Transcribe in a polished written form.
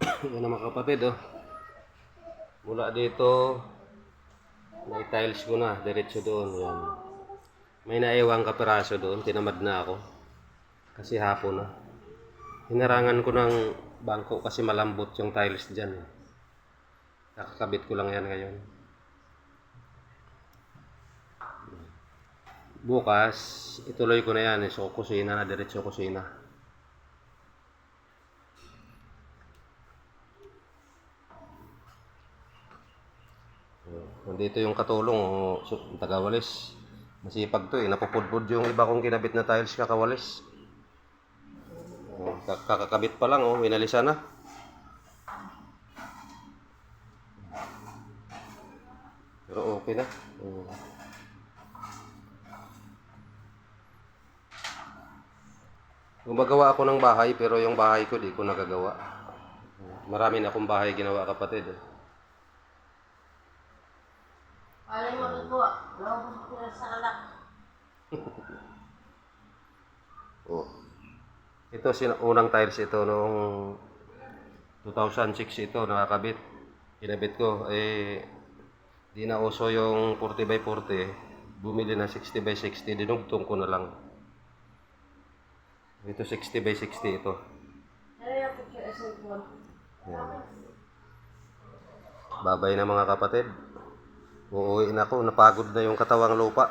Yan ang mga kapatid, oh. Mula dito, may tiles ko na, diretso doon. Yan. May naiwang kapiraso doon, tinamad na ako. Kasi hapon na. Hinarangan ko ng bangko kasi malambot yung tiles dyan. Eh. Nakakabit ko lang yan ngayon. Bukas, ituloy ko na yan. Eh. So, kusina na, diretso kusina. Nandito yung katulong, oh, tagawalis. Masipag to eh, napupudpud yung iba kong kinabit na tiles kakawalis. Oh, kakakabit pa lang, oh, winalisa na. Pero okay na. Oh. Gumagawa ako ng bahay pero yung bahay ko di ko nagagawa. Marami na akong bahay ginawa kapatid. Alay mo nagawa. Naubos ko na sa alak. Oh. Ito unang tiles ito noong 2006 ito nakakabit. Kinabit ko di na uso yung 40x40. Bumili na 60x60, dinugtong ko na lang. Ito 60x60 ito. Ano yung picture sa phone? Yan. Babay na mga kapatid. Uuwi na ako, napagod na yung katawang lupa.